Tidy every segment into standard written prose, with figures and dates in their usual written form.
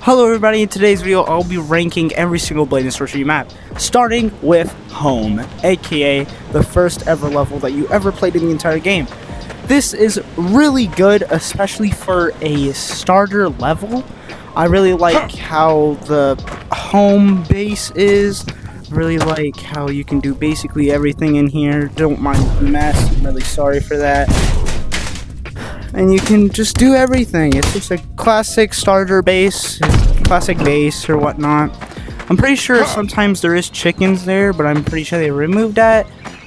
Hello everybody, in today's video I'll be ranking every single Blade and Sorcery map, starting with Home, aka the first ever level that you ever played in the entire game. This is really good, especially for a starter level. I really like how the home base is, really like how you can do basically everything in here. Don't mind the mess, I'm really sorry for that. And you can just do everything. It's just a classic starter base, classic base or whatnot. I'm pretty sure sometimes there is chickens there, but I'm pretty sure they removed that.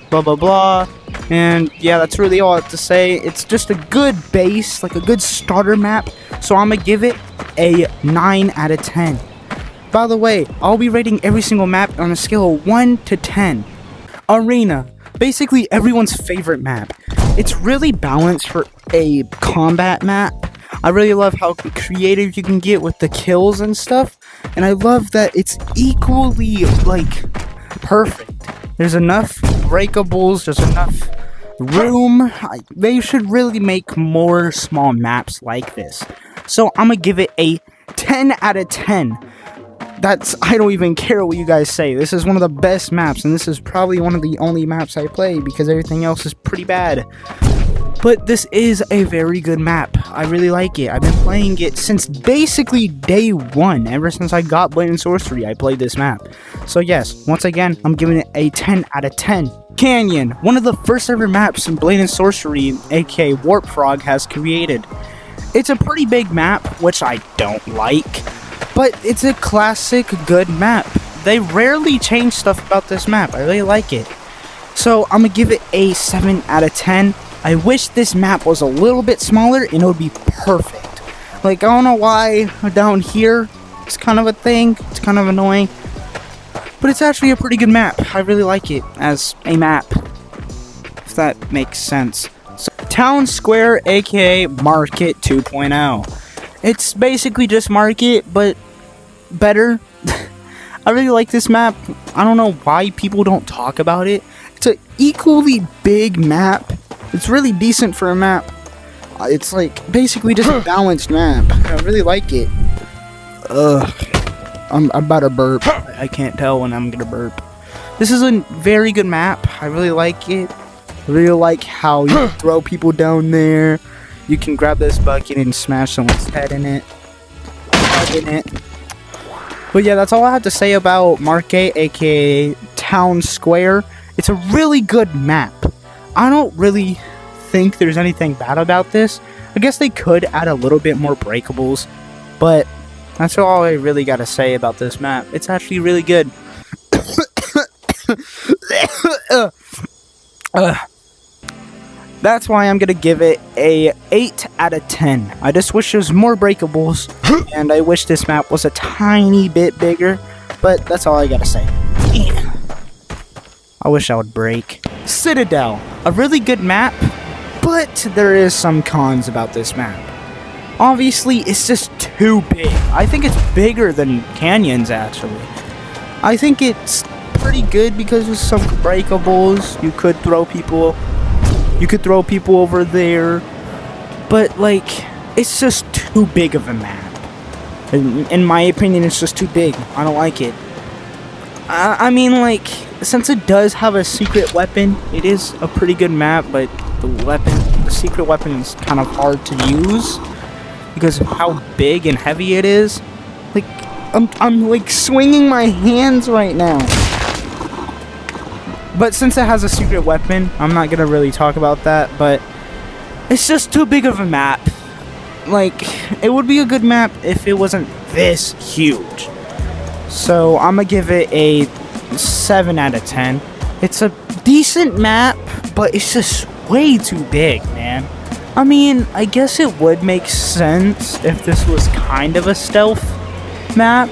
Blah blah blah. And yeah, that's really all I have to say. It's just a good base, like a good starter map. So I'm gonna give it a 9 out of 10. By the way, I'll be rating every single map on a scale of 1 to 10. Arena, basically everyone's favorite map. It's really balanced for a combat map. I really love how creative you can get with the kills and stuff, and I love that it's equally like perfect. There's enough breakables, there's enough room. They should really make more small maps like this. So I'm gonna give it a 10 out of 10. I don't even care what you guys say. This is one of the best maps, and this is probably one of the only maps I play because everything else is pretty bad. But this is a very good map. I really like it. I've been playing it since basically day one. Ever since I got Blade and Sorcery, I played this map. So yes, once again, I'm giving it a 10 out of 10. Canyon, one of the first ever maps in Blade and Sorcery, aka Warp Frog, has created. It's a pretty big map, which I don't like. But it's a classic good map. They rarely change stuff about this map. I really like it. So I'm gonna give it a 7 out of 10. I wish this map was a little bit smaller and it would be perfect. Like, I don't know why down here it's kind of a thing. It's kind of annoying. But it's actually a pretty good map. I really like it as a map, if that makes sense. So, Town Square, aka Market 2.0. It's basically just Market, but better. I really like this map. I don't know why people don't talk about it. It's an equally big map. It's really decent for a map. It's like basically just a balanced map. I really like it. I'm about to burp. I can't tell when I'm gonna burp. This is a very good map. I really like it. I really like how you throw people down there. You can grab this bucket and smash someone's head in it. But yeah, that's all I have to say about Market, aka Town Square. It's a really good map. I don't really think there's anything bad about this. I guess they could add a little bit more breakables, but that's all I really gotta say about this map. It's actually really good. That's why I'm gonna give it a 8 out of 10. I just wish there's more breakables, and I wish this map was a tiny bit bigger, but that's all I gotta say. I wish I would break. Citadel, a really good map, but there is some cons about this map. Obviously, it's just too big. I think it's bigger than Canyons, actually. I think it's pretty good because there's some breakables. You could throw people over there, but like, it's just too big of a map. In my opinion, it's just too big. I don't like it. I mean, like, since it does have a secret weapon, it is a pretty good map, but the secret weapon is kind of hard to use because of how big and heavy it is. Like, I'm like swinging my hands right now. But since it has a secret weapon, I'm not gonna really talk about that, but it's just too big of a map. Like, it would be a good map if it wasn't this huge. So I'm gonna give it a 7 out of 10. It's a decent map, but it's just way too big, man. I mean, I guess it would make sense if this was kind of a stealth map,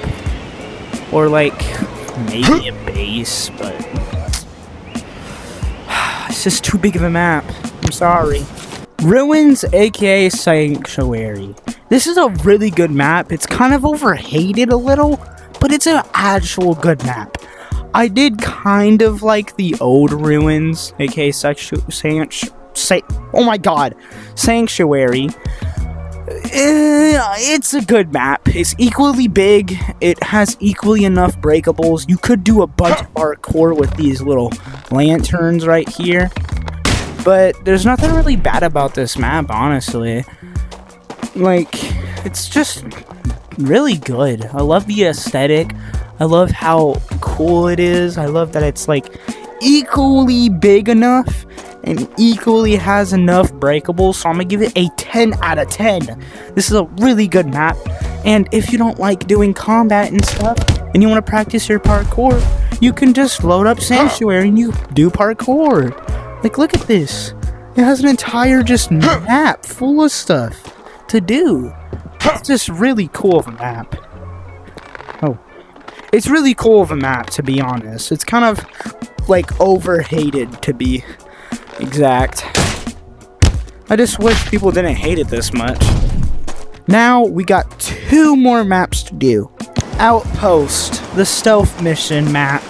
or like maybe a base, but it's just too big of a map. I'm sorry. Ruins, aka Sanctuary. This is a really good map. It's kind of overhated a little, but it's an actual good map. I did kind of like the old Ruins, aka Sanctuary. It's a good map. It's equally big. It has equally enough breakables. You could do a bunch of parkour with these little lanterns right here. But there's nothing really bad about this map, honestly. Like, it's just really good. I love the aesthetic. I love how cool it is. I love that it's like equally big enough and equally has enough breakables, so I'm gonna give it a 10 out of 10. This is a really good map, and if you don't like doing combat and stuff, and you want to practice your parkour, you can just load up Sanctuary and you do parkour. Like, look at this. It has an entire just map full of stuff to do. It's just really cool of a map. Oh. It's really cool of a map, to be honest. It's kind of, like, overhated, to be exact. I just wish people didn't hate it this much. Now we got 2 more maps to do. Outpost, the stealth mission map.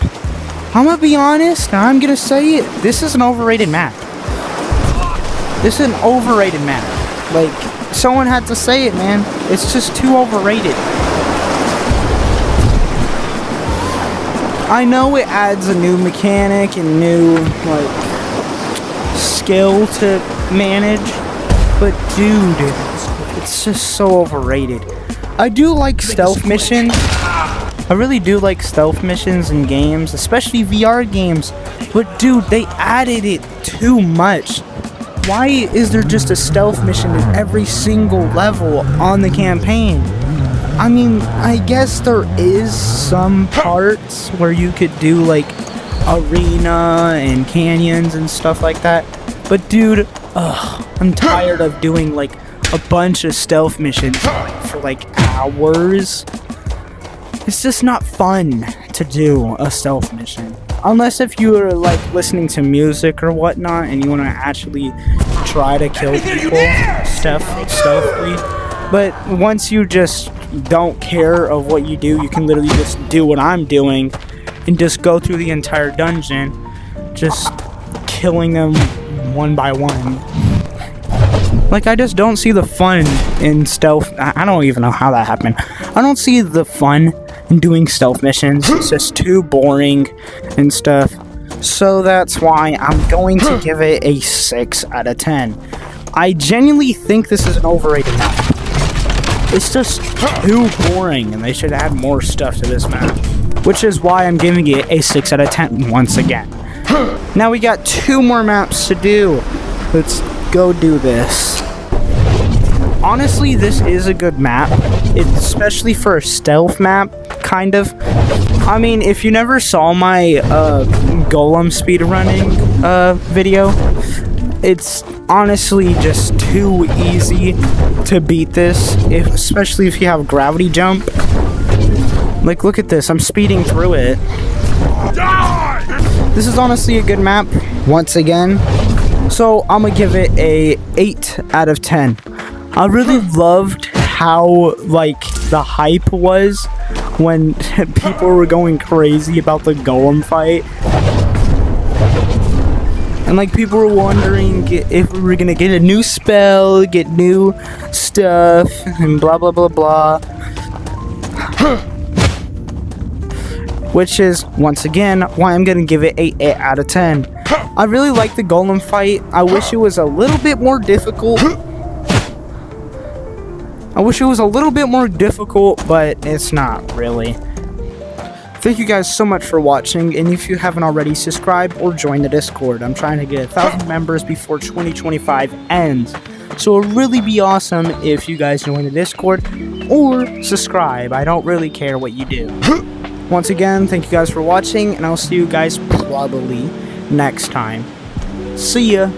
I'm gonna be honest, I'm gonna say it, this is an overrated map. This is an overrated map. Like, someone had to say it, man. It's just too overrated. I know it adds a new mechanic and new, like, skill to manage, but dude, it's just so overrated. I do like stealth missions. I really do like stealth missions in games, especially VR games, but dude, they added it too much. Why is there just a stealth mission in every single level on the campaign? I mean, I guess there is some parts where you could do like arena and canyons and stuff like that. But dude, I'm tired of doing like a bunch of stealth missions for like hours. It's just not fun to do a stealth mission. Unless if you are like listening to music or whatnot and you want to actually try to kill people stealthily. But once you just don't care of what you do, you can literally just do what I'm doing and just go through the entire dungeon, just killing them one by one. Like, I just don't see the fun in stealth. I don't even know how that happened. I don't see the fun in doing stealth missions. It's just too boring and stuff. So that's why I'm going to give it a 6 out of 10. I genuinely think this is an overrated map. It's just too boring, and they should add more stuff to this map. Which is why I'm giving it a 6 out of 10 once again. Now we got 2 more maps to do. Let's go do this. Honestly, this is a good map, especially for a stealth map, kind of. I mean, if you never saw my golem speedrunning video, it's honestly just too easy to beat this, especially if you have gravity jump. Like, look at this, I'm speeding through it. This is honestly a good map, once again. So I'm gonna give it a 8 out of 10. I really loved how, like, the hype was when people were going crazy about the golem fight. And, like, people were wondering if we were gonna get a new spell, get new stuff, and blah blah blah blah. Which is, once again, why I'm gonna give it a 8 out of 10. I really like the golem fight. I wish it was a little bit more difficult. But it's not really. Thank you guys so much for watching, and if you haven't already, subscribe or join the Discord. I'm trying to get 1,000 members before 2025 ends. So it would really be awesome if you guys join the Discord or subscribe. I don't really care what you do. Once again, thank you guys for watching, and I'll see you guys probably next time. See ya!